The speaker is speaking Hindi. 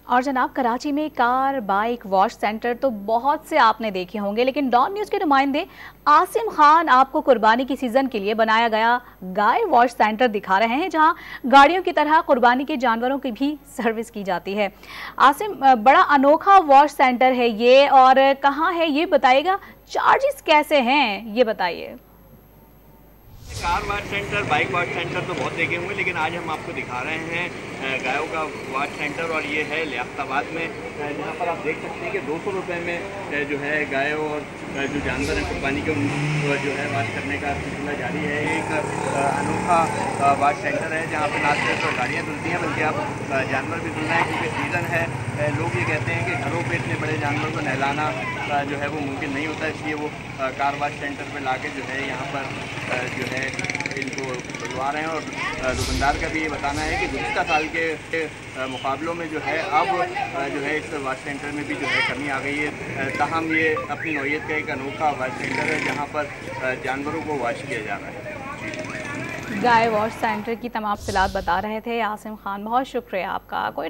और जनाब, कराची में कार बाइक वॉश सेंटर तो बहुत से आपने देखे होंगे, लेकिन डॉन न्यूज़ के नुमाइंदे आसिम खान आपको कुर्बानी की सीज़न के लिए बनाया गया गाय वॉश सेंटर दिखा रहे हैं, जहां गाड़ियों की तरह कुर्बानी के जानवरों की भी सर्विस की जाती है। आसिम, बड़ा अनोखा वॉश सेंटर है ये, और कहाँ है ये बताइएगा, चार्जेस कैसे हैं ये बताइए। Car wash centre, bike wash centre तो बहुत देखे होंगे, लेकिन आज हम आपको दिखा रहे हैं गायों का वाश सेंटर, और ये है लियाकताबाद में, जहाँ पर आप देख सकते हैं कि 200 रुपये में जो है गायों और जो जानवर हैं कुर्बानी के उनको जो है वाश करने का सिलसिला जारी है। एक अनोखा वाश सेंटर है जहाँ पर ना सिर्फ गाड़ियाँ धुलती हैं बल्कि आप जानवर भी धुल रहे हैं, क्योंकि सीज़न है। लोग ये कहते हैं कि घरों पे इतने बड़े जानवर को नहलाना जो है वो मुमकिन नहीं होता, इसलिए वो कार वाश सेंटर पर ला के जो है यहाँ पर जो है इनको धुलवा रहे हैं। और दुकानदार का भी ये बताना है कि गुज़िश्ता साल के मुकाबलों में जो है अब जो है इस वाश सेंटर में भी जो है कमी आ गई है। ताहम ये अपनी नौइयत का एक अनोखा वाश सेंटर है जहाँ पर जानवरों को वाश किया जा रहा है। गाय वॉश सेंटर की तमाम तफसीलात बता रहे थे आसिम खान, बहुत शुक्रिया आपका। कोई